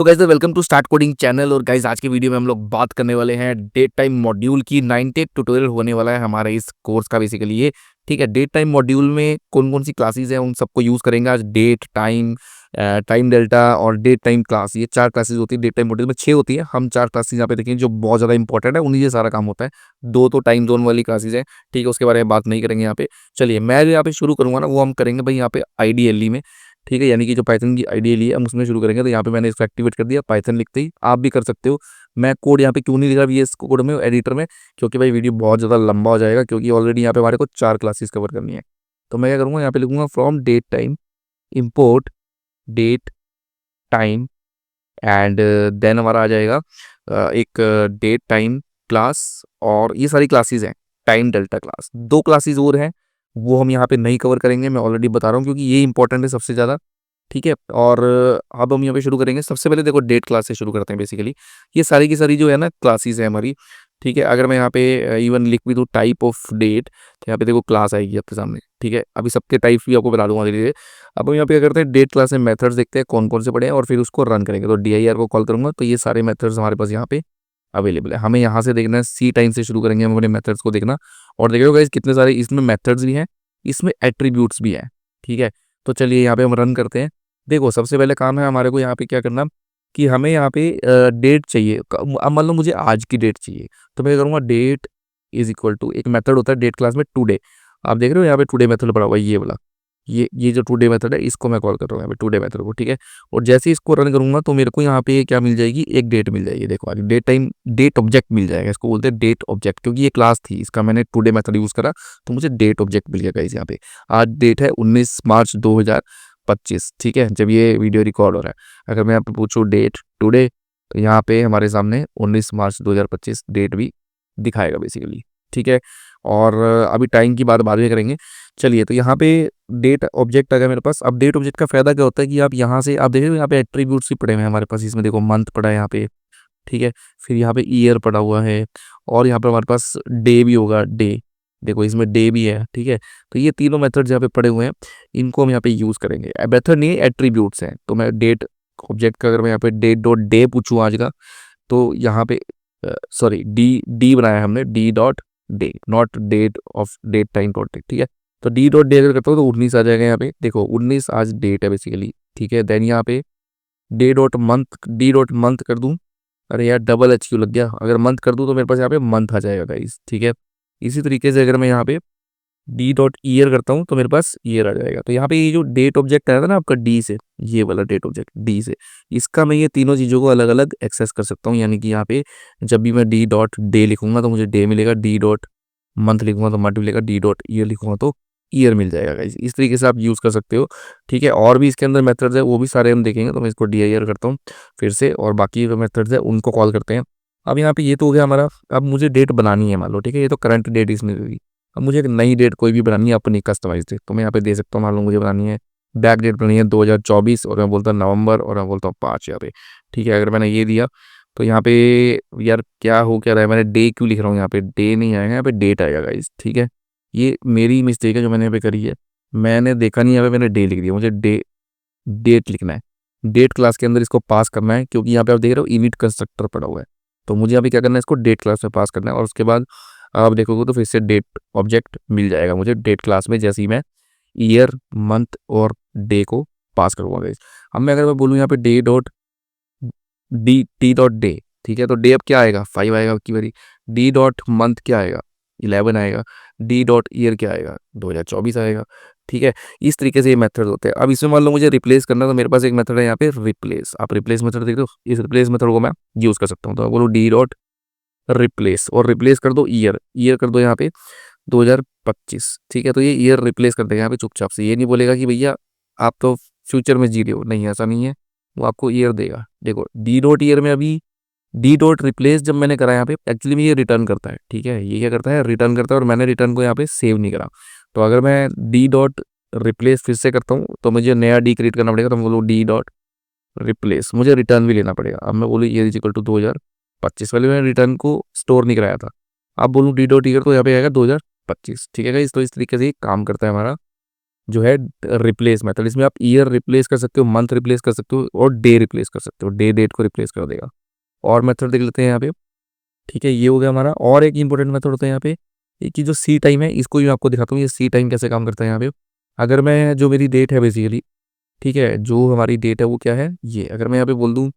तो guys welcome to start coding channel. और guys आज के वीडियो में हम लोग बात करने वाले हैं डेट टाइम मॉड्यूल की। 9th ट्यूटोरियल होने वाला है हमारे इस कोर्स का बेसिकली ये। ठीक है, डेट टाइम मॉड्यूल में कौन कौन सी क्लासेस हैं उन सबको यूज़ करेंगे आज। डेट टाइम, टाइम डेल्टा और डेट टाइम क्लास, ये 4 क्लासेस होती है। डेट टाइम मॉड्यूल में 6 होती है, हम 4 क्लासेस यहाँ पे देखेंगे जो बहुत ज़्यादा इंपॉर्टेंट है, उन्हीं से सारा काम होता है। 2 तो टाइम जोन वाली क्लासेस है, ठीक है, उसके बारे में बात नहीं करेंगे यहाँ पे। चलिए मैं जो यहाँ पे शुरू करूँगा ना वो हम करेंगे भाई यहाँ पे आईडीएलई में। ठीक है, यानी कि जो पाइथन की आईडीएलई है हम उसमें शुरू करेंगे। तो यहाँ पे मैंने इसको एक्टिवेट कर दिया, पाइथन लिखते ही आप भी कर सकते हो। मैं कोड यहाँ पे क्यों नहीं लिख रहा VS कोड में, एडिटर में, क्योंकि भाई वीडियो बहुत ज़्यादा लंबा हो जाएगा, क्योंकि ऑलरेडी यहाँ पे हमारे को 4 क्लासेस कवर करनी है। तो मैं क्या करूँगा, यहाँ पे लिखूंगा from date time import date time and then हमारा आ जाएगा एक डेट टाइम क्लास। और ये सारी क्लासेस हैं। टाइम डेल्टा क्लास 2 क्लासेस और हैं, वो हम यहाँ पे नहीं कवर करेंगे, मैं ऑलरेडी बता रहा हूँ, क्योंकि ये इंपॉर्टेंट है सबसे ज़्यादा। ठीक है, और अब हम यहाँ पे शुरू करेंगे। सबसे पहले देखो डेट क्लास से शुरू करते हैं। बेसिकली ये सारी की सारी जो है ना क्लासेस है हमारी। ठीक है, अगर मैं यहाँ पे इवन लिख भी दूँ टाइप ऑफ डेट, तो यहाँ पे देखो क्लास आएगी आपके सामने। ठीक है, अभी सबके टाइप भी आपको बता दूंगा धीरे धीरे। अब हम यहाँ पे क्या करते हैं, डेट क्लास में मेथड्स देखते हैं कौन कौन से पड़े हैं और फिर उसको रन करेंगे। तो dir को कॉल करूंगा तो ये सारे मेथड्स हमारे पास यहाँ पे अवेलेबल है। हमें यहाँ से देखना है, सी टाइम से शुरू करेंगे हम अपने मेथड्स को देखना। और देखिए गाइस कितने सारे इसमें मेथड्स भी हैं, इसमें एट्रीब्यूट्स भी हैं। ठीक है, तो चलिए यहाँ पे हम रन करते हैं। देखो सबसे पहले काम है हमारे को यहाँ पे क्या करना, कि हमें यहाँ पे डेट चाहिए। अब मान लो मुझे आज की डेट चाहिए, तो मैं करूँगा डेट इज इक्वल टू, एक मेथड होता है डेट क्लास में टुडे। आप देख रहे हो यहाँ पे टुडे मेथड पड़ा हुआ है, ये वाला, ये जो टुडे मेथड है इसको मैं कॉल कर रहा हूँ यहाँ पे टुडे मेथड को। ठीक है, और जैसे ही इसको रन करूंगा तो मेरे को यहाँ पे क्या मिल जाएगी, एक डेट मिल जाएगी। देखो आगे डेट टाइम, डेट ऑब्जेक्ट मिल जाएगा, इसको बोलते हैं डेट ऑब्जेक्ट, क्योंकि ये क्लास थी, इसका मैंने टुडे मेथड यूज करा तो मुझे डेट ऑब्जेक्ट मिल गया। यहाँ पे आज डेट है 19 मार्च 2025। ठीक है, जब ये वीडियो रिकॉर्ड हो रहा है, अगर मैं यहाँ पे पूछूँ डेट टुडे, तो यहाँ पे हमारे सामने 19 मार्च 2025 डेट भी दिखाएगा बेसिकली। ठीक है, और अभी टाइम की बात बाद में करेंगे। चलिए, तो यहाँ पे डेट ऑब्जेक्ट आ गया मेरे पास। अब डेट ऑब्जेक्ट का फायदा क्या होता है कि आप यहाँ से आप देखिए यहाँ पे एट्रीब्यूट्स भी पड़े हुए हैं हमारे पास। इसमें देखो मंथ पड़ा है यहाँ पे, ठीक है, फिर यहाँ पे ईयर पड़ा हुआ है, और यहाँ पे हमारे पास डे भी होगा, डे, देखो इसमें डे भी है। ठीक है, तो ये तीनों मेथड्स यहाँ पे पड़े हुए हैं, इनको हम यहाँ पे यूज़ करेंगे। मेथड नहीं एट्रीब्यूट्स हैं। तो मैं डेट ऑब्जेक्ट का अगर मैं यहाँ पे डेट डॉट डे पूछूँ आज का, तो यहाँ पे सॉरी डी डी बनाया है हमने, D dot day, not date of date time dot day. ठीक है, तो डी डॉट डे अगर करता हूँ तो 19 आ जाएगा यहाँ पे, देखो 19 आज डेट है बेसिकली। ठीक है, देन यहाँ पे day dot month, D dot month कर दूँ, अरे यार डबल एच क्यों लग गया, अगर मंथ कर दूँ तो मेरे पास यहाँ पे मंथ आ जाएगा गाइस। ठीक है, इसी तरीके से अगर मैं यहाँ पे डी डॉट ईयर करता हूँ तो मेरे पास ईयर आ जाएगा। तो यहाँ पे ये जो डेट ऑब्जेक्ट आया था ना आपका डी से, ये वाला डेट ऑब्जेक्ट डी से, इसका मैं ये तीनों चीज़ों को अलग अलग एक्सेस कर सकता हूँ। यानी कि यहाँ पे जब भी मैं डी डॉट डे लिखूंगा तो मुझे डे मिलेगा, डी डॉट मंथ लिखूंगा तो मंथ मिलेगा, डी डॉट ईयर लिखूंगा तो ईयर मिल जाएगा गाइस। इस तरीके से आप यूज़ कर सकते हो। ठीक है, और भी इसके अंदर मेथड्स है, वो भी सारे हम देखेंगे। तो मैं इसको डी आई आर करता हूँ फिर से, और बाकी जो मेथड्स है उनको कॉल करते हैं। अब यहाँ पे ये तो हो गया हमारा। अब मुझे डेट बनानी है, मान लो, ठीक है, ये तो करंट डेट इसमें होगी। अब मुझे एक नई डेट कोई भी बनानी है अपनी कस्टमाइज डेट, तो मैं यहाँ पे दे सकता हूँ। मान लो मुझे बनानी है, बैक डेट बनानी है 2024, और मैं बोलता हूँ नवंबर, और मैं बोलता हूँ 5 यहाँ पे। ठीक है, अगर मैंने ये दिया तो यहाँ पे यार क्या हो क्या रहा है, मैंने डे क्यों लिख रहा हूँ, यहाँ पे डे नहीं आएगा, यहाँ पे डेट आएगा गाइस। ठीक है, ये मेरी मिस्टेक है जो मैंने यहाँ पे करी है, मैंने देखा नहीं, यहाँ पे मैंने डे लिख दिया। मुझे डेट लिखना है, डेट क्लास के अंदर इसको पास करना है, क्योंकि यहाँ पे आप देख रहे हो इनिट कंस्ट्रक्टर पड़ा हुआ है। तो मुझे अभी क्या करना है, इसको डेट क्लास में पास करना है, और उसके बाद आप देखोगे तो फिर से डेट ऑब्जेक्ट मिल जाएगा मुझे डेट क्लास में, जैसे ही मैं ईयर मंथ और डे को पास करूँगा गाइस। अब मैं अगर मैं बोलूँ यहाँ पे day dot T dot day, ठीक है, तो डे अब क्या आएगा, 5 आएगा आपकी बारी। डी डॉट मंथ क्या आएगा, 11 आएगा। डी डॉट ईयर क्या आएगा, 2024 आएगा। ठीक है, इस तरीके से ये मेथड होते हैं। अब इसमें मान लो मुझे रिप्लेस करना, तो मेरे पास एक मेथड है यहाँ पे रिप्लेस। आप रिप्लेस मेथड देख रहे हो, इस रिप्लेस मेथड को मैं यूज़ कर सकता हूँ। तो मैं बोलूँ डी डॉट रिप्लेस, और रिप्लेस कर दो ईयर, ईयर कर दो यहाँ पे 2025। ठीक है, तो ये ईयर रिप्लेस कर देगा यहाँ पे चुपचाप से, ये नहीं बोलेगा कि भैया आप तो फ्यूचर में जी रहे हो, नहीं ऐसा नहीं है, वो आपको ईयर देगा। देखो डी डॉट ईयर में अभी डी डॉट रिप्लेस जब मैंने करा यहाँ पे, एक्चुअली में ये रिटर्न करता है। ठीक है, ये क्या करता है, रिटर्न करता है, और मैंने रिटर्न को यहाँ पे सेव नहीं करा। तो अगर मैं डी डॉट रिप्लेस फिर से करता हूँ तो मुझे नया डी क्रिएट करना पड़ेगा। तो मैं बोलूँ डी डॉट रिप्लेस, मुझे रिटर्न भी लेना पड़ेगा। अब मैं बोलूँ ये इज इक्वल टू 2025, वाले मैंने रिटर्न को स्टोर नहीं कराया था। अब बोलूँ डी डॉट ईयर, तो यहाँ पे आएगा 2025। ठीक है गाइस, तो इस तरीके से काम करता है हमारा जो है रिप्लेस मेथड। इसमें आप ईयर रिप्लेस कर सकते हो, मंथ रिप्लेस कर सकते हो और डे रिप्लेस कर सकते हो, डे डेट को रिप्लेस कर देगा। और मेथड देख लेते हैं यहाँ पे। ठीक है, ये हो गया हमारा। और एक इंपॉर्टेंट मेथड होता है यहाँ पे, एक की जो सी टाइम है, इसको भी मैं आपको दिखाता हूँ ये सी टाइम कैसे काम करता है यहाँ पे। अगर मैं जो मेरी डेट है बेसिकली, ठीक है, जो हमारी डेट है वो क्या है ये, अगर मैं यहाँ पे बोल दूँ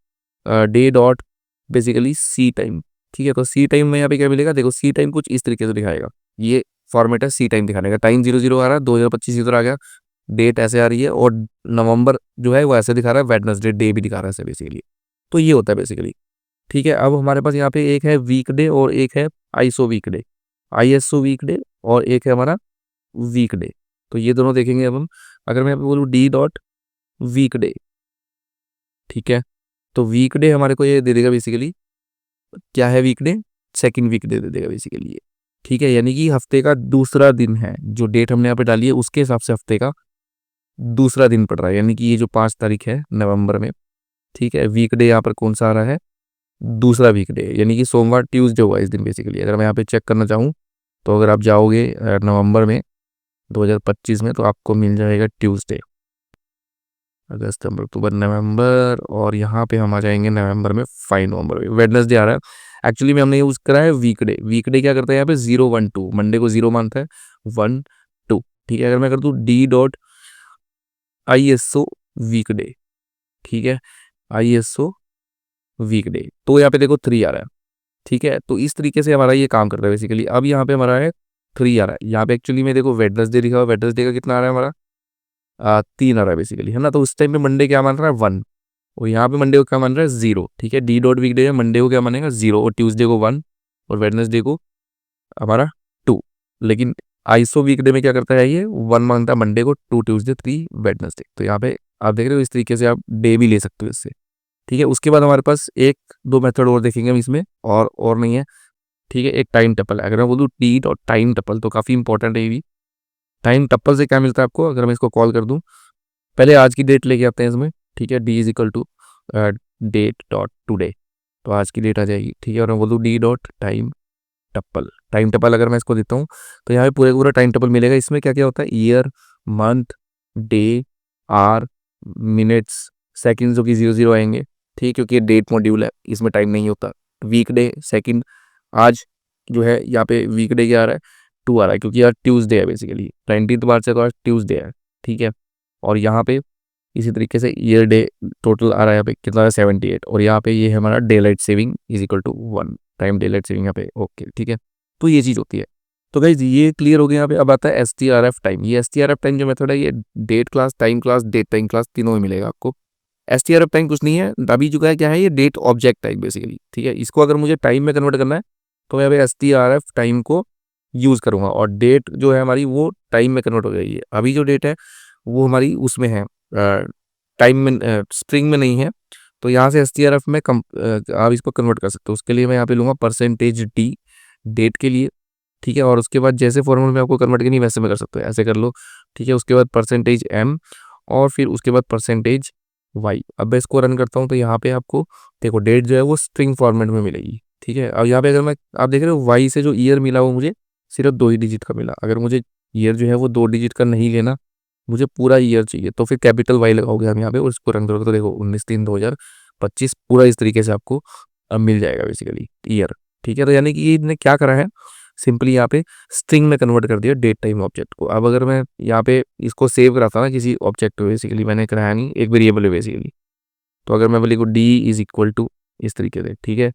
डे डॉट बेसिकली सी टाइम, ठीक है, तो सी टाइम में यहाँ पे क्या मिलेगा, देखो सी टाइम कुछ इस तरीके से दिखाएगा। ये फॉर्मेट है सी टाइम दिखाने का। टाइम 00 आ रहा है, 2025 इधर आ गया, डेट ऐसे आ रही है, और नवंबर जो है वो ऐसे दिखा रहा है, वेडनेसडे डे भी दिखा रहा है ऐसे बेसिकली। तो ये होता है बेसिकली। ठीक है, अब हमारे पास यहाँ पे एक है वीकडे और एक है आईएसओ वीकडे, आईएसओ वीकडे, और एक है हमारा वीकडे। तो ये दोनों देखेंगे अब हम। अगर मैं यहाँ पे बोलूँ डी डॉट वीकडे, ठीक है, तो वीकडे हमारे को ये दे देगा बेसिकली, क्या है वीकडे, सेकंड वीकडे दे देगा बेसिकली ये। ठीक है, यानी कि हफ्ते का दूसरा दिन है, जो डेट हमने यहाँ पे डाली है उसके हिसाब से हफ्ते का दूसरा दिन पड़ रहा है, यानी कि ये जो 5 तारीख है नवंबर में। ठीक है, वीकडे यहाँ पर कौन सा आ रहा है, दूसरा वीकडे, यानी कि सोमवार ट्यूसडे हुआ इस दिन बेसिकली। अगर मैं यहाँ पे चेक करना चाहूँ, तो अगर आप जाओगे नवंबर में 2025 में, तो आपको मिल जाएगा ट्यूसडे, अगस्त सितंबर अक्टूबर नवंबर, और यहाँ पे हम आ जाएंगे नवंबर में 5 नवंबर में वेडनेसडे आ रहा है। एक्चुअली में हमने यूज करा है वीकडे। वीकडे क्या करता है यहाँ पे, 0 1 2, मंडे को 0 मानता है, 1 2। ठीक है, अगर मैं कर दूँ डी डॉट आईएसओ वीकडे, ठीक है, आईएसओ वीकडे, तो यहाँ पे देखो 3 आ रहा है। ठीक है, तो इस तरीके से हमारा ये काम करता है बेसिकली। अब यहाँ पे हमारा है 3 आ रहा है, यहाँ पे एक्चुअली में देखो वेडनेसडे लिखा हुआ, वेडनेसडे का कितना आ रहा है हमारा, 3 आ रहा है बेसिकली, है ना। तो उस टाइम पे मंडे क्या मान रहा है, 1, और यहाँ पे मंडे को क्या मान रहा है, 0। ठीक है, डी डॉट वीकडे है, मंडे को क्या मानेगा, 0, और ट्यूसडे को 1, और वेडनेसडे को हमारा 2। लेकिन आईसो वीकडे में क्या करता है, ये 1 मांगता है मंडे को, 2 ट्यूसडे, 3 वेडनेसडे। तो यहाँ पे आप देख रहे हो, इस तरीके से आप डे भी ले सकते हो इससे। ठीक है, उसके बाद हमारे पास एक दो मेथड और देखेंगे हम इसमें, और नहीं है। ठीक है, एक टाइम टपल है। अगर मैं बोलूँ टी डॉट टाइम टपल, तो काफ़ी इंपॉर्टेंट है ये भी। टाइम टपल से क्या मिलता है आपको, अगर मैं इसको कॉल कर दूँ, पहले आज की डेट लेके आते हैं इसमें। ठीक है, D is equal to date dot today, तो आज की डेट आ जाएगी। ठीक है, और मैं बोल दूँ डी डॉट टाइम टप्पल, टाइम टप्पल अगर मैं इसको देता हूँ, तो यहाँ पे पूरे पूरा टाइम टप्पल मिलेगा। इसमें क्या क्या होता है, year, month, day, hour, minutes, seconds जो कि 00 आएंगे। ठीक है, क्योंकि ये डेट मॉड्यूल है, इसमें टाइम नहीं होता। वीकडे, सेकंड, आज जो है यहाँ पे वीकडे क्या आ रहा है, 2 आ रहा है, क्योंकि आज ट्यूसडे है बेसिकली, 19 मार्च है, तो आज ट्यूसडे है। ठीक है, और यहाँ पे इसी तरीके से ईयर डे टोटल आ रहा है यहाँ पे कितना है, 78, और यहाँ पे ये है हमारा daylight saving is equal to 1 time daylight saving यहाँ पे। ओके, ठीक है, तो ये चीज़ होती है। तो गाइज ये क्लियर हो गया। यहाँ पे अब आता है STRF टाइम। ये STRF टाइम जो मेथड है, ये date class, time class, date time class तीनों में मिलेगा आपको। STRF टाइम कुछ नहीं है, अभी जो है क्या है, ये डेट ऑब्जेक्ट टाइम बेसिकली। ठीक है, इसको अगर मुझे टाइम में कन्वर्ट करना है, तो मैं यहाँ पे STRF टाइम को यूज़ करूँगा, और डेट जो है हमारी वो टाइम में कन्वर्ट हो जाएगी। अभी जो डेट है वो हमारी उसमें है, टाइम में, स्ट्रिंग में नहीं है। तो यहाँ से STRF में आप इसको कन्वर्ट कर सकते हो। उसके लिए मैं यहाँ पे लूँगा %d डेट के लिए। ठीक है, और उसके बाद जैसे फॉर्मूले में आपको कन्वर्ट करनी वैसे में कर सकते हो, ऐसे कर लो। ठीक है, उसके बाद %m, और फिर उसके बाद %y। अब मैं इसको रन करता हूँ, तो यहाँ पे आपको देखो डेट जो है वो स्ट्रिंग फॉर्मेट में मिलेगी। ठीक है, अब यहाँ पे अगर मैं, आप देख रहे हो वाई से जो ईयर मिला वो मुझे सिर्फ 2 ही डिजिट का मिला। अगर मुझे ईयर जो है वो 2 डिजिट का नहीं लेना, मुझे पूरा ईयर चाहिए, तो फिर कैपिटल वाई लगाओगे हम यहाँ पे, और इसको रन करोगे, तो देखो 19/3/2025 पूरा इस तरीके से आपको अब मिल जाएगा बेसिकली ईयर। ठीक है, तो यानी कि ये इन्होंने क्या करा है, सिंपली यहाँ पे स्ट्रिंग में कन्वर्ट कर दिया डेट टाइम ऑब्जेक्ट को। अब अगर मैं यहाँ पे इसको सेव कराता ना किसी ऑब्जेक्ट में, बेसिकली मैंने कराया नहीं, एक वेरिएबल है बेसिकली। तो अगर मैं बोली को डी इज इक्वल टू इस तरीके से, ठीक है,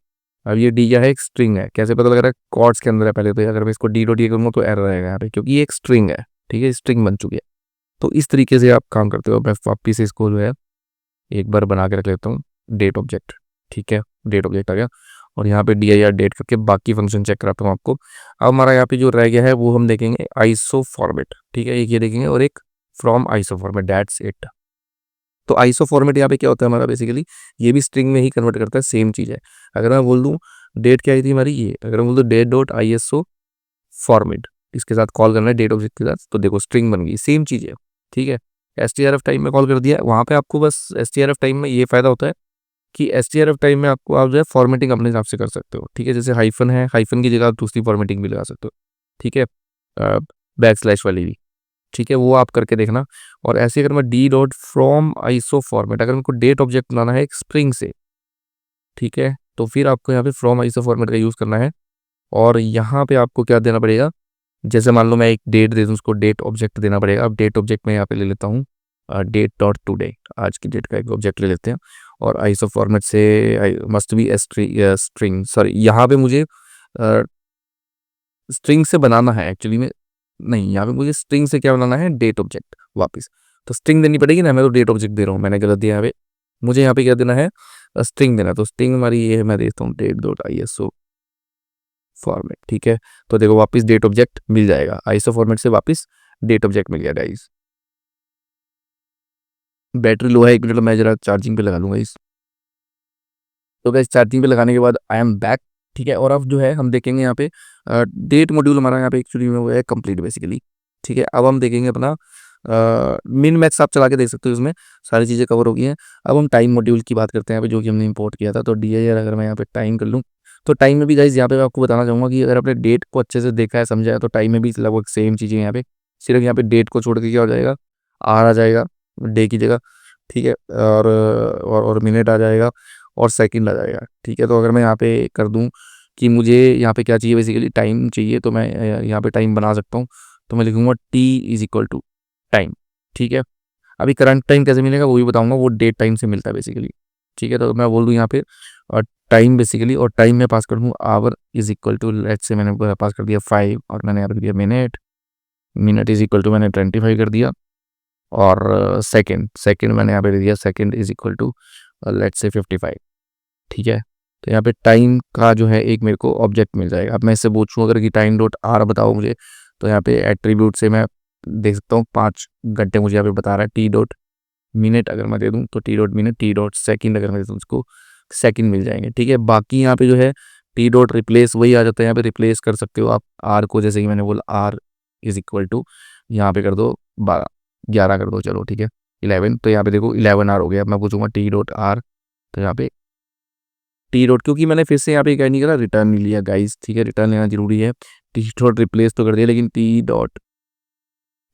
अब ये डी क्या है, एक स्ट्रिंग है। कैसे पता लग रहा है, कॉर्ड्स के अंदर है पहले, तो अगर मैं इसको डी डॉट ये करूँगा तो एरर रहेगा यहाँ पे, क्योंकि ये एक स्ट्रिंग है। ठीक है, स्ट्रिंग बन चुकी है। तो इस तरीके से आप काम करते हो। मैं वापिस से इसको जो है एक बार बना के रख लेता हूँ, डेट ऑब्जेक्ट। ठीक है, डेट ऑब्जेक्ट आ गया, और यहाँ पे dir डेट करके बाकी फंक्शन चेक कराता हूँ आपको। अब हमारा यहाँ पे जो रह गया है वो हम देखेंगे आइसो फॉर्मेट। ठीक है, एक ये देखेंगे, और एक from iso format, that's it. तो आइसो फॉर्मेट यहाँ पे क्या होता है हमारा, बेसिकली ये भी स्ट्रिंग में ही कन्वर्ट करता है, सेम चीज़ है। अगर मैं बोल दूँ डेट क्या आई थी हमारी, ये अगर मैं बोल दूँ डेट डॉट ISO फॉर्मेट, इसके साथ कॉल करना है डेट ऑब्जेक्ट के साथ, तो देखो स्ट्रिंग बन गई, सेम चीज़ है। ठीक है, STRF टाइम में कॉल कर दिया, वहाँ पे आपको बस STRF टाइम में ये फ़ायदा होता है कि STRF टाइम में आपको आप जो है फॉर्मेटिंग अपने हिसाब से कर सकते हो। ठीक है, जैसे हाइफन है, हाइफन की जगह आप दूसरी फॉर्मेटिंग भी लगा सकते हो। ठीक है, बैक स्लैश वाली भी। ठीक है, वो आप करके देखना। और ऐसे अगर मैं D dot from ISO format, अगर मेरे को डेट ऑब्जेक्ट बनाना है एक स्ट्रिंग से, ठीक है, तो फिर आपको यहाँ पे फ्रॉम आईसो फॉर्मेट का यूज़ करना है। और यहाँ पे आपको क्या देना पड़ेगा, जैसे मान लो मैं एक डेट दे दूँ, उसको डेट ऑब्जेक्ट देना पड़ेगा। अब डेट ऑब्जेक्ट में यहाँ पे ले लेता हूँ डेट डॉट टुडे, आज की डेट का एक ऑब्जेक्ट ले लेते हैं। और आईसो फॉर्मेट से मस्ट बी स्ट्रिंग, सॉरी यहाँ पे मुझे स्ट्रिंग से बनाना है एक्चुअली में, नहीं यहाँ पे मुझे स्ट्रिंग से क्या बनाना है, डेट ऑब्जेक्ट वापस। तो स्ट्रिंग देनी पड़ेगी ना, मैं तो डेट ऑब्जेक्ट दे रहा हूँ, मैंने गलत दिया यहाँ पे। मुझे यहाँ पे क्या देना है, स्ट्रिंग देना है। तो स्ट्रिंग हमारी ये है, मैं देता हूँ date dot I S O format, ठीक है। तो देखो वापस डेट ऑब्जेक्ट मिल जाएगा, आईएसओ फॉर्मेट से वापस डेट ऑब्जेक्ट मिल गया गाइस। बैटरी लो है, 1 मिनट मैं जरा चार्जिंग पे लगा लूंगा इस। तो गाइस चार्जिंग पे लगाने के बाद आई एम बैक, ठीक है। और अब जो है हम देखेंगे यहाँ पे डेट मॉड्यूल हमारा यहाँ पे एक्चुअली में वो है कंप्लीट बेसिकली, ठीक है। अब हम देखेंगे अपना मिन मैक्स, आप चला के देख सकते हो, इसमें सारी चीज़ें कवर हो गई हैं। अब हम टाइम मॉड्यूल की बात करते हैं यहाँ पे, जो कि हमने इंपोर्ट किया था। तो डी आई आर अगर मैं यहाँ पे टाइम कर लूँ, तो टाइम में भी गाइज यहाँ पे मैं आपको बताना चाहूँगा कि अगर आपने डेट को अच्छे से देखा है, समझा है, तो टाइम में भी लगभग सेम चीज़ें यहाँ पे, सिर्फ यहाँ पे डेट को छोड़ के क्या हो जाएगा, आर आ जाएगा डे की जगह, ठीक है। और मिनट आ जाएगा और सेकंड आ जाएगा, ठीक है। तो अगर मैं यहाँ पे कर दूँ कि मुझे यहाँ पे क्या चाहिए, बेसिकली टाइम चाहिए, तो मैं यहाँ पे टाइम बना सकता हूँ। तो मैं लिखूँगा T is equal to time, ठीक है। अभी करंट टाइम कैसे मिलेगा वो भी बताऊंगा, वो डेट टाइम से मिलता है बेसिकली, ठीक है। तो मैं बोल दूँ यहाँ पे टाइम बेसिकली, और टाइम में पास कर दूँ hour is equal to, let's say मैंने पास कर दिया 5, और मैंने यहाँ पे दिया minute, minute is equal to मैंने 25 कर दिया। और सेकंड, सेकंड मैंने यहाँ पे दे दिया, second is equal to let's say 55, ठीक है। तो यहाँ पे टाइम का जो है एक मेरे को ऑब्जेक्ट मिल जाएगा। अब मैं इससे पूछूं अगर कि टाइम डॉट आर बताओ मुझे, तो यहाँ पे एट्रीब्यूट से मैं देख सकता हूँ 5 घंटे मुझे यहाँ पे बता रहा है। टी डॉट मिनट अगर मैं दे दूँ तो T dot minute, T dot second अगर मैं दे दूँ उसको सेकंड मिल जाएंगे, ठीक है। बाकी यहाँ पे जो है टी डॉट रिप्लेस वही आ जाता है, यहाँ पे रिप्लेस कर सकते हो आप आर को, जैसे कि मैंने बोला आर इज इक्वल टू यहाँ पे कर दो 12, 11 कर दो, चलो ठीक है 11। तो यहाँ पे देखो 11 आर हो गया। अब मैं पूछूंगा टी डॉट आर, तो यहाँ पे टी डॉट, क्योंकि मैंने फिर से यहाँ पे क्या नहीं करा, रिटर्न नहीं लिया गाइस, ठीक है। रिटर्न लेना जरूरी है। टी डॉट रिप्लेस तो कर दिया, लेकिन टी डॉट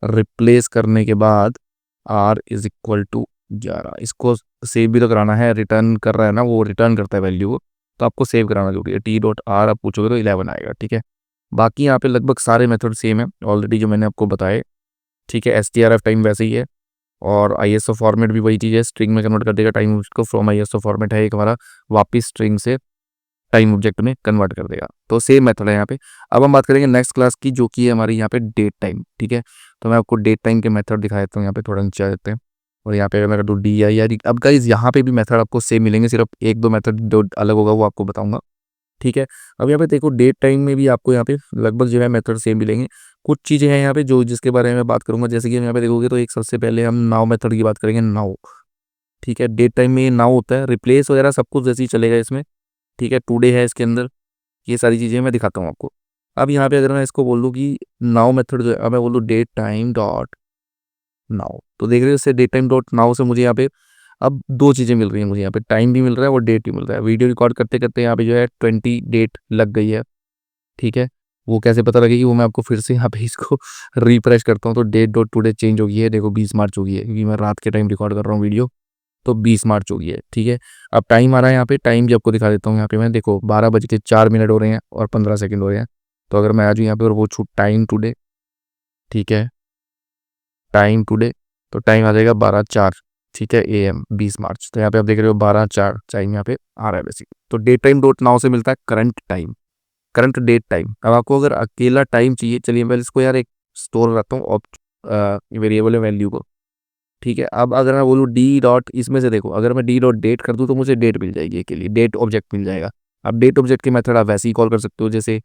रिप्लेस करने के बाद आर इज इक्वल टू 11, इसको सेव भी तो कराना है, रिटर्न कर रहा है ना, वो रिटर्न करता है वैल्यू को, तो आपको सेव कराना जरूरी है। टी डॉट आर आप पूछोगे तो 11 आएगा, ठीक है। बाकी यहाँ पे लगभग सारे मेथड सेम है ऑलरेडी जो मैंने आपको बताए, ठीक है। S T R F time वैसे ही है, और आई एस ओ फॉर्मेट भी वही चीज़ है, स्ट्रिंग में कन्वर्ट कर देगा टाइम उसको, from I S O format है एक हमारा, वापिस स्ट्रिंग से टाइम ऑब्जेक्ट में कन्वर्ट कर देगा। तो सेम मेथड है यहाँ पे। अब हम बात करेंगे नेक्स्ट क्लास की, जो कि है हमारी यहाँ पे डेट टाइम, ठीक है। तो मैं आपको डेट टाइम के मेथड दिखा देता हूँ, यहाँ पे थोड़ा नीचे आ जाते हैं। और यहाँ पे अगर मैं कर दूँ डी आई आर, अब गाइस यहाँ पे भी मेथड आपको सेम मिलेंगे, सिर्फ एक दो मेथड जो अलग होगा वो आपको बताऊंगा, ठीक है। अब यहाँ पे देखो डेट टाइम में भी आपको यहाँ पे लगभग जो है मेथड सेम मिलेंगे। कुछ चीज़ें हैं यहाँ पे जो जिसके बारे में बात करूंगा, जैसे कि हम यहाँ पे देखोगे तो एक सबसे पहले हम नाउ मेथड की बात करेंगे, नाउ, ठीक है। डेट टाइम में ये नाउ होता है, रिप्लेस वगैरह सब कुछ जैसे ही चलेगा इसमें, ठीक है। टुडे है इसके अंदर, ये सारी चीज़ें मैं दिखाता हूँ आपको। अब यहाँ पे अगर मैं इसको बोल दूँ कि नाउ मेथड जो है, अब मैं बोल दूँ डेट टाइम डॉट नाउ, तो देख रहे हो इससे डेट टाइम डॉट नाउ से मुझे यहाँ पे अब दो चीज़ें मिल रही हैं मुझे, यहाँ पे टाइम भी मिल रहा है और डेट भी मिल रहा है। वीडियो रिकॉर्ड करते करते यहाँ पे जो है 20 डेट लग गई है, ठीक है। वो कैसे पता लगेगी वो मैं आपको फिर से यहाँ पे इसको रिफ्रेश करता हूँ। तो डेट डॉट टुडे चेंज हो गई है, देखो 20 मार्च हो गई है, क्योंकि मैं रात के टाइम रिकॉर्ड कर रहा हूँ वीडियो, तो 20 मार्च हो गई है, ठीक है। अब टाइम आ रहा है यहाँ पे, टाइम भी आपको दिखा देता हूँ यहाँ पे मैं, देखो 12 बज के 4 मिनट हो रहे हैं और 15 सेकंड हो रहे हैं। तो अगर मैं आ जाऊँ यहाँ पे और वो छूट टाइम टुडे, ठीक है, टाइम टुडे, तो टाइम आ जाएगा 12:04, ठीक है, AM 20 मार्च। तो यहाँ पे आप देख रहे हो 12:04 टाइम यहाँ पे आ रहा है बेसिक। तो डेट टाइम डॉट नाउ से मिलता है current time, current date time. अब आपको अगर अकेला टाइम चाहिए, चलिए मैं इसको यार एक स्टोर करता हूँ वेरिएबल वैल्यू को, ठीक है। अब अगर मैं बोलूँ डी डॉट, इसमें से देखो अगर मैं डी डॉट डेट कर दूँ तो मुझे डेट मिल जाएगी, के लिए डेट ऑब्जेक्ट मिल जाएगा। अब डेट ऑब्जेक्ट के मेथड आप वैसे ही कॉल कर सकते हो जैसे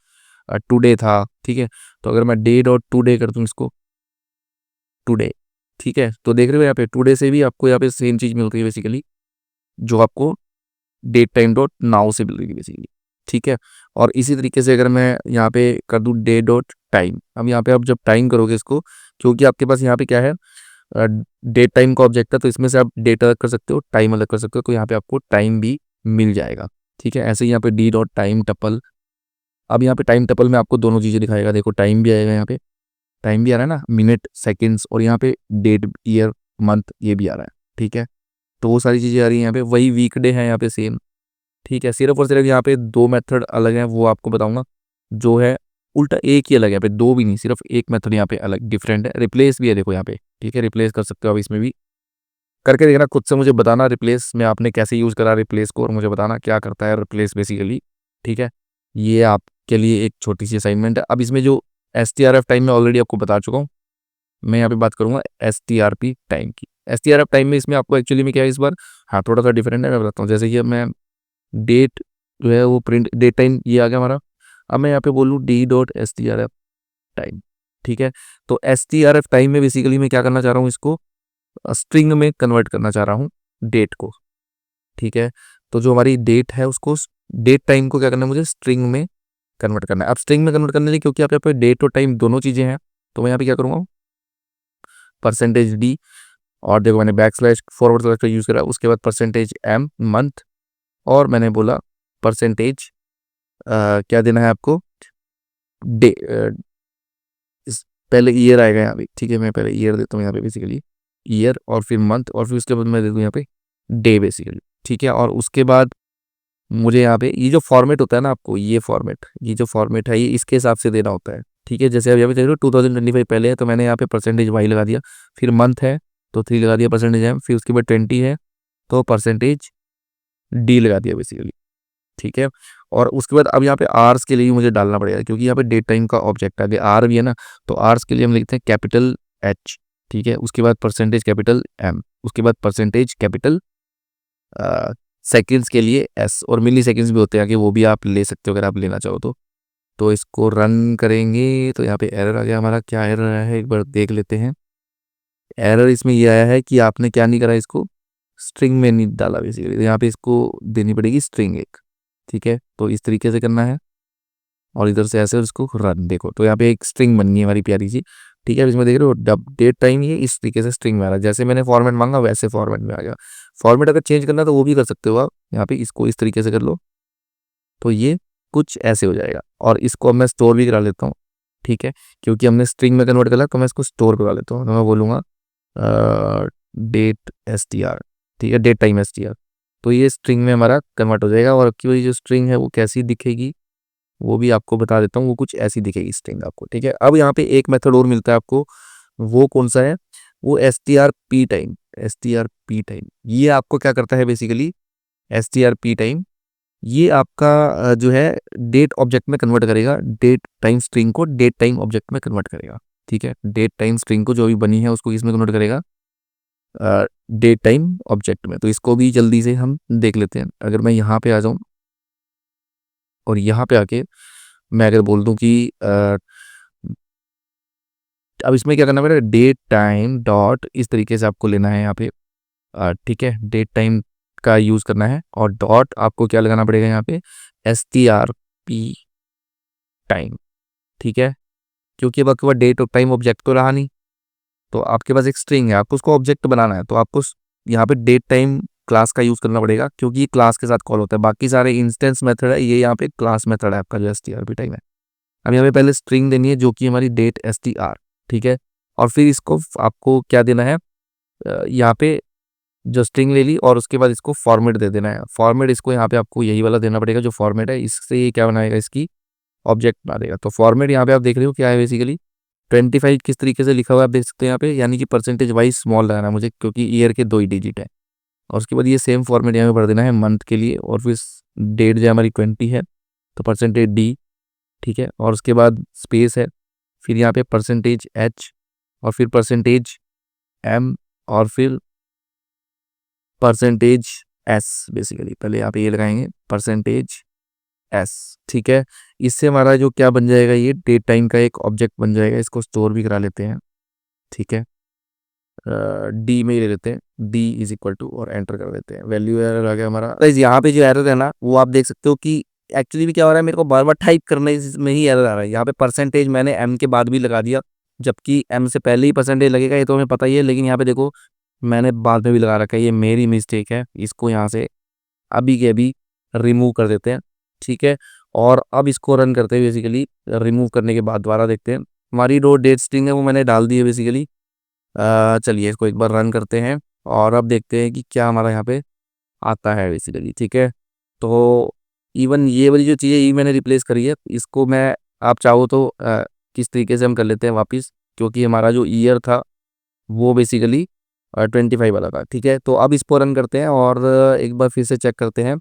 टुडे था, ठीक है। तो अगर मैं डे डॉट टुडे कर दूँ इसको, टुडे, ठीक है, तो देख रहे हो यहाँ पे टुडे से भी आपको यहाँ पे सेम चीज़ मिल रही है बेसिकली, जो आपको डेट टाइम डॉट नाउ से मिल रही है बेसिकली, ठीक है। और इसी तरीके से अगर मैं यहाँ पे कर दूँ डे डॉट टाइम, अब यहाँ पे आप जब टाइम करोगे इसको, क्योंकि आपके पास यहाँ पे क्या है, डेट टाइम का ऑब्जेक्ट है, तो इसमें से आप डेट अलग कर सकते हो, टाइम अलग कर सकते हो, तो यहाँ पे आपको टाइम भी मिल जाएगा, ठीक है। ऐसे ही यहाँ पे डी डॉट टाइम टपल, अब यहाँ पे टाइम टपल में आपको दोनों चीज़ें दिखाएगा, देखो टाइम भी आएगा यहाँ पे टाइम भी आ रहा है ना, मिनट सेकंड्स, और यहाँ पे डेट ईयर मंथ ये भी आ रहा है। ठीक है, तो वो सारी चीज़ें आ रही हैं यहाँ पे। वही वीकडे हैं यहाँ पे सेम। ठीक है, सिर्फ और सिर्फ यहाँ पे दो मेथड अलग हैं, वो आपको बताऊंगा। जो है उल्टा एक ही अलग है, यहाँ पे दो भी नहीं, सिर्फ एक मेथड यहाँ पे अलग डिफरेंट है। रिप्लेस भी है देखो यहाँ पे। ठीक है, रिप्लेस कर सकते हो आप इसमें भी, करके देखना खुद से, मुझे बताना रिप्लेस में आपने कैसे यूज़ करा रिप्लेस को, और मुझे बताना क्या करता है रिप्लेस बेसिकली। ठीक है, ये आपके लिए एक छोटी सी असाइनमेंट है। अब इसमें जो STRF टाइम में ऑलरेडी आपको बता चुका हूँ, मैं यहाँ पे बात करूंगा STRP टाइम की। STRF टाइम में इसमें आपको एक्चुअली में क्या है इस बार, हाँ थोड़ा सा डिफरेंट है, मैं बताता हूँ। जैसे कि अब मैं डेट जो है वो प्रिंट, डेट टाइम ये आ गया हमारा। अब मैं यहाँ पे बोलूँ D.STRF टाइम। ठीक है, तो STRF टाइम में बेसिकली मैं क्या करना चाह रहा हूँ, इसको स्ट्रिंग में कन्वर्ट करना चाह रहा हूँ डेट को। ठीक है, तो जो हमारी डेट है उसको, डेट टाइम को क्या करना है मुझे, स्ट्रिंग में कन्वर्ट करना है। अब स्ट्रिंग में कन्वर्ट करने के लिए, क्योंकि आप यहाँ पे डेट और टाइम दोनों चीज़ें हैं, तो मैं यहाँ पे क्या करूँगा, %d, और देखो मैंने बैकस्लैश फॉरवर्ड स्लैश का यूज़ करा, उसके बाद %m मंथ, और मैंने बोला परसेंटेज क्या देना है आपको, डे, पहले ईयर आएगा यहाँ पे। ठीक है, मैं पहले ईयर देता हूँ यहाँ पे बेसिकली, ईयर, और फिर मंथ, और फिर उसके बाद मैं दे दूँ यहाँ पे डे बेसिकली। ठीक है, और उसके बाद मुझे यहाँ पे ये जो फॉर्मेट होता है ना, आपको ये फॉर्मेट, ये जो फॉर्मेट है ये इसके हिसाब से देना होता है। ठीक है, जैसे अब यहाँ पे देख रहे हो 2025 पहले है, तो मैंने यहाँ पे %y लगा दिया, फिर मंथ है तो 3 लगा दिया %m, फिर उसके बाद 20 है तो %d लगा दिया बेसिकली। ठीक है, और उसके बाद अब यहाँ पे आर्स के लिए भी मुझे डालना पड़ेगा, क्योंकि यहाँ पे डेट टाइम का ऑब्जेक्ट है, आर भी है ना, तो आर्स के लिए हम लिखते हैं कैपिटल H। ठीक है, उसके बाद %कैपिटल M, उसके बाद %कैपिटल सेकेंड्स के लिए S, और मिली सेकेंड्स भी होते हैं कि वो भी आप ले सकते हो अगर आप लेना चाहो तो इसको रन करेंगे तो यहाँ पे एरर आ गया हमारा। क्या एरर आया है एक बार देख लेते हैं। एरर इसमें ये आया है कि आपने क्या नहीं करा, इसको स्ट्रिंग में नहीं डाला बेसिकली, तो यहाँ पे इसको देनी पड़ेगी स्ट्रिंग एक। ठीक है, तो इस तरीके से करना है, और इधर से ऐसे और इसको रन, देखो तो यहाँ पे एक स्ट्रिंग बन गई हमारी प्यारी सी। ठीक है, अब इसमें देख रहे हो डेट टाइम, ये इस तरीके से स्ट्रिंग में आ रहा है, जैसे मैंने फॉर्मेट मांगा वैसे फॉर्मेट में आ गया। फॉर्मेट अगर चेंज करना है तो वो भी कर सकते हो आप, यहाँ पे इसको इस तरीके से कर लो तो ये कुछ ऐसे हो जाएगा। और इसको अब मैं स्टोर भी करा लेता हूँ। ठीक है, क्योंकि हमने स्ट्रिंग में कन्वर्ट करा तो मैं इसको स्टोर करा लेता हूँ, तो मैं बोलूँगा डेट STR। ठीक है, डेट टाइम STR, तो ये स्ट्रिंग में हमारा कन्वर्ट हो जाएगा। और अब की वही जो स्ट्रिंग है वो कैसी दिखेगी वो भी आपको बता देता हूँ, वो कुछ ऐसी दिखेगी स्ट्रिंग आपको। ठीक है, अब यहाँ पे एक मेथड और मिलता है आपको, वो कौन सा है, वो STRP टाइम। STRP टाइम ये आपको क्या करता है बेसिकली, STRP टाइम ये आपका जो है डेट ऑब्जेक्ट में कन्वर्ट करेगा, डेट टाइम स्ट्रिंग को डेट टाइम ऑब्जेक्ट में कन्वर्ट करेगा। ठीक है, डेट टाइम स्ट्रिंग को जो भी बनी है उसको इसमें कन्वर्ट करेगा डेट टाइम ऑब्जेक्ट में। तो इसको भी जल्दी से हम देख लेते हैं। अगर मैं यहाँ पे आ जाऊँ और यहाँ पे आके मैं अगर बोल दूं कि अब इसमें क्या करना पड़ेगा, डेट टाइम डॉट इस तरीके से आपको लेना है यहाँ पे। ठीक है, डेट टाइम का यूज़ करना है, और डॉट आपको क्या लगाना पड़ेगा यहाँ पे, STRP टाइम। ठीक है, क्योंकि अब आपके पास डेट और टाइम ऑब्जेक्ट तो रहा नहीं, तो आपके पास एक स्ट्रिंग है, आपको उसको ऑब्जेक्ट बनाना है, तो आपको यहाँ पे डेट टाइम क्लास का यूज़ करना पड़ेगा, क्योंकि ये क्लास के साथ कॉल होता है। बाकी सारे इंस्टेंस मेथड है, ये यहाँ पे क्लास मेथड है आपका जो STRP टाइम है। अब यहाँ पे पहले स्ट्रिंग देनी है जो कि हमारी डेट STR। ठीक है, और फिर इसको आपको क्या देना है, यहाँ पे जो स्ट्रिंग ले ली और उसके बाद इसको फॉर्मेट दे देना है। फॉर्मेट इसको यहाँ पे आपको यही वाला देना पड़ेगा जो फॉर्मेट है, इससे ये क्या बनाएगा, इसकी ऑब्जेक्ट बना देगा। तो फॉर्मेट यहाँ पे आप देख रहे हो क्या है बेसिकली, 25 किस तरीके से लिखा हुआ है आप देख सकते हैं यहाँ पे, यानी कि %वाइज स्मॉल लगाना है मुझे, क्योंकि ईयर के 2 ही डिजिट है। और उसके बाद ये सेम फॉर्मेट यहाँ पे भर देना है मंथ के लिए, और फिर डेट जो हमारी 20 है तो %d। ठीक है, और उसके बाद स्पेस है, फिर यहाँ पे %h, और फिर %m, और फिर %s बेसिकली, पहले यहाँ पे ये लगाएंगे %s। ठीक है, इससे हमारा जो क्या बन जाएगा, ये डेट टाइम का एक ऑब्जेक्ट बन जाएगा। इसको स्टोर भी करा लेते हैं। ठीक है, डी में ही ले लेते हैं, d और एंटर कर देते हैं। वैल्यू एरर आ गया हमारा। तो यहाँ पे जो एरर है ना वो आप देख सकते हो कि एक्चुअली भी क्या हो रहा है, मेरे को बार बार टाइप करने में ही एरर आ रहा है। यहाँ पे परसेंटेज मैंने m के बाद भी लगा दिया, जबकि m से पहले ही % लगेगा, ये तो हमें पता ही है, लेकिन यहाँ पे देखो मैंने बाद में भी लगा रखा है, ये मेरी मिस्टेक है। इसको यहाँ से अभी के अभी रिमूव कर देते हैं। ठीक है, और अब इसको रन करते हैं, बेसिकली रिमूव करने के बाद दोबारा देखते हैं। हमारी जो डेट स्ट्रिंग है वो मैंने डाल दी है बेसिकली। चलिए इसको एक बार रन करते हैं और अब देखते हैं कि क्या हमारा यहाँ पे आता है बेसिकली। ठीक है, तो इवन ये वाली जो चीज़ है ये मैंने रिप्लेस करी है। इसको मैं, आप चाहो तो किस तरीके से हम कर लेते हैं वापस, क्योंकि हमारा जो ईयर था वो बेसिकली 25 वाला था। ठीक है, तो अब इसको रन करते हैं और एक बार फिर से चेक करते हैं।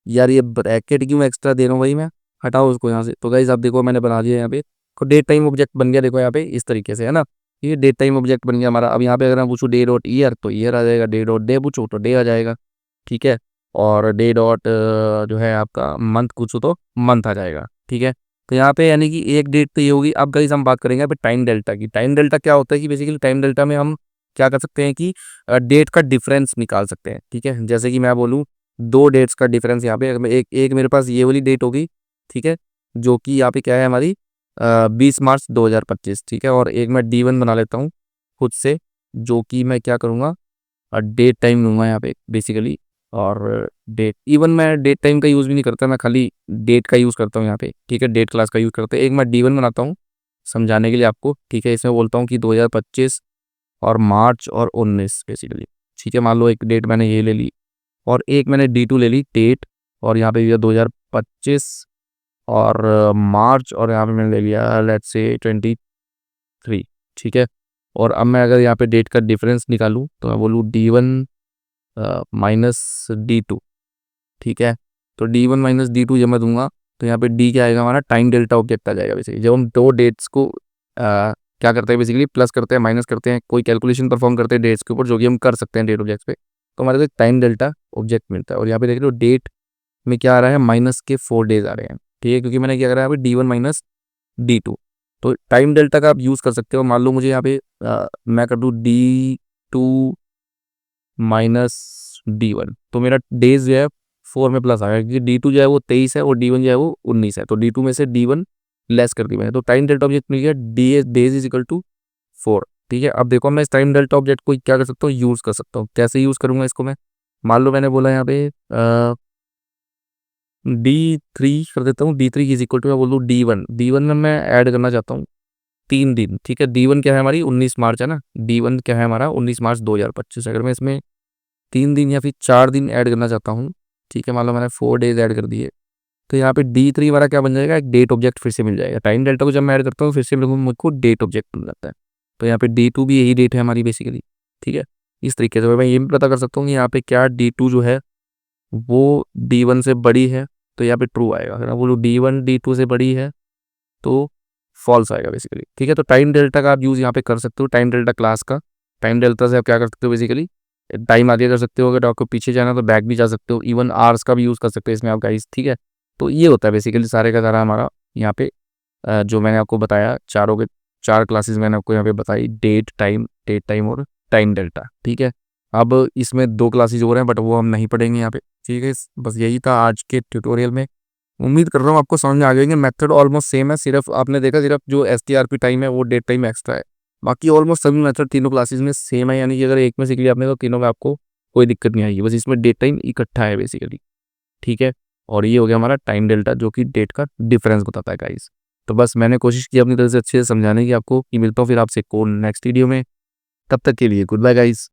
यार ये ब्रैकेट क्यों एक्स्ट्रा दे रहा हूँ भाई मैं, हटाओ उसको यहाँ से। तो गाइस आप देखो मैंने बना दिया यहाँ पे, तो डेट टाइम ऑब्जेक्ट बन गया। देखो यहाँ पे इस तरीके से है ना, ये डेट टाइम ऑब्जेक्ट बन गया हमारा। अब यहाँ पे अगर मैं पूछूँ डे डॉट ईयर तो ईयर आ जाएगा, डे डॉट डे पूछूँ तो डे आ जाएगा। ठीक है, और डे डॉट जो है आपका मंथ पूछूँ तो मंथ आ जाएगा। ठीक है, तो यहाँ पे यानी कि एक डेट तो ये होगी। अब गाइस हम बात करेंगे यहाँ पे टाइम डेल्टा की। टाइम डेल्टा क्या होता है कि बेसिकली टाइम डेल्टा में हम क्या कर सकते हैं कि डेट का डिफरेंस निकाल सकते हैं। ठीक है, जैसे कि मैं बोलूँ दो डेट्स का डिफरेंस यहाँ पे, एक एक मेरे पास ये वाली डेट होगी। ठीक है, जो कि यहाँ पे क्या है हमारी 20 मार्च 2025। ठीक है, और एक मैं D1 बना लेता हूँ खुद से, जो कि मैं क्या करूँगा डेट टाइम लूँगा यहाँ पे बेसिकली। और डेट, इवन मैं डेट टाइम का यूज़ भी नहीं करता, मैं खाली डेट का यूज़ करता हूँ यहाँ पे। ठीक है, डेट क्लास का यूज़ करते हैं। एक मैं D1 बनाता हूँ समझाने के लिए आपको। ठीक है, इसमें बोलता हूँ कि 2025 और मार्च और 19 बेसिकली। ठीक है, मान लो एक डेट मैंने ये ले ली और एक मैंने D2 ले ली डेट, और यहाँ पे ये 2025 और मार्च, और यहाँ पे मैंने ले लिया लेट्स से 23। ठीक है, और अब मैं अगर यहाँ पे डेट का डिफरेंस निकालूँ तो मैं बोलूँ D1 माइनस D2। ठीक है, तो D1 माइनस D2 जब मैं दूंगा तो यहाँ पे D क्या आएगा हमारा, टाइम डेल्टा ऑब्जेक्ट आ जाएगा। बेसिकली जब हम दो डेट्स को क्या करते हैं बेसिकली, प्लस करते हैं माइनस करते हैं, कोई कैलकुलेशन परफॉर्म करते हैं डेट्स के ऊपर, जो कि हम कर सकते हैं डेट ऑब्जेक्ट पे, तो हमारे को एक टाइम डेल्टा ऑब्जेक्ट मिलता है। और यहाँ पे देख रहे हो डेट में क्या आ रहा है, -4 डेज आ रहे हैं। ठीक है, क्योंकि मैंने क्या करा है यहाँ पे D1 माइनस D2। तो टाइम डेल्टा का आप यूज़ कर सकते हो। मान लो मुझे यहाँ पे मैं कर दूँ D2 -D1, तो मेरा डेज जो है 4 में प्लस आ गया, क्योंकि D2 जो है वो 23 है और D1 जो है वो 19 है। तो D2 में से D1 लेस कर दी मैंने, तो टाइम डेल्टा ऑब्जेक्ट मिल गया D days is equal to 4। ठीक है, अब देखो मैं इस टाइम डेल्टा ऑब्जेक्ट को क्या कर सकता हूँ, यूज़ कर सकता हूँ। कैसे यूज़ करूंगा इसको मैं, मान लो मैंने बोला यहाँ पे D3 कर देता हूँ। D3 इज इक्वल टू मैं बोल दूँ D1 में मैं ऐड करना चाहता हूँ 3 दिन। ठीक है, D1 क्या है हमारी 19 मार्च है ना, D1 क्या है हमारा 19 मार्च 2025। अगर मैं इसमें 3 दिन या फिर 4 दिन ऐड करना चाहता हूँ, ठीक है, मान लो मैंने 4 डेज ऐड कर दिए, तो यहाँ पे D3 हमारा क्या बन जाएगा, एक डेट ऑब्जेक्ट फिर से मिल जाएगा। टाइम डेल्टा को जब मैं ऐड करता हूँ फिर से मेरे को मुझको डेट ऑब्जेक्ट मिल जाता है। तो यहाँ पे D2 भी यही डेट है हमारी बेसिकली। ठीक है, इस तरीके से मैं ये भी पता कर सकता हूँ कि यहाँ पे क्या D2 जो है वो D1 से बड़ी है, तो यहाँ पे ट्रू आएगा। अगर मैं बोलूँ D1 D2 से बड़ी है तो फॉल्स आएगा बेसिकली। ठीक है, तो टाइम डेल्टा का आप यूज़ यहाँ पे कर सकते हो, टाइम डेल्टा क्लास का। टाइम डेल्टा से आप क्या कर सकते हो बेसिकली, टाइम आगे कर सकते हो, अगर आपको पीछे जाना तो बैक भी जा सकते हो, इवन आवर्स का भी यूज़ कर सकते हो इसमें आप गाइस। ठीक है, तो ये होता है बेसिकली सारे का सारा हमारा यहाँ पे जो मैंने आपको बताया, चारों के चार क्लासेस मैंने आपको यहाँ पे बताई, डेट टाइम और टाइम डेल्टा। ठीक है, अब इसमें 2 क्लासेस हो रहे हैं बट वो हम नहीं पढ़ेंगे यहाँ पे। ठीक है, बस यही था आज के ट्यूटोरियल में। उम्मीद कर रहा हूँ आपको समझ में आ जाएंगे। मेथड ऑलमोस्ट सेम है, सिर्फ आपने देखा सिर्फ जो STRP टाइम है वो डेट टाइम एक्स्ट्रा है। बाकी ऑलमोस्ट सभी मेथड तीनों क्लासेस में सेम है, यानी कि अगर एक में सीख लिया आपने तो तीनों में आपको कोई दिक्कत नहीं आएगी। बस इसमें डेट टाइम इकट्ठा है बेसिकली। ठीक है, और ये हो गया हमारा टाइम डेल्टा, जो कि डेट का डिफरेंस बताता है गाइस। तो बस मैंने कोशिश की अपनी तरफ से अच्छे से समझाने की आपको, कि मिलता हूँ फिर आपसे कौन नेक्स्ट वीडियो में। तब तक के लिए गुड बाय गाइस।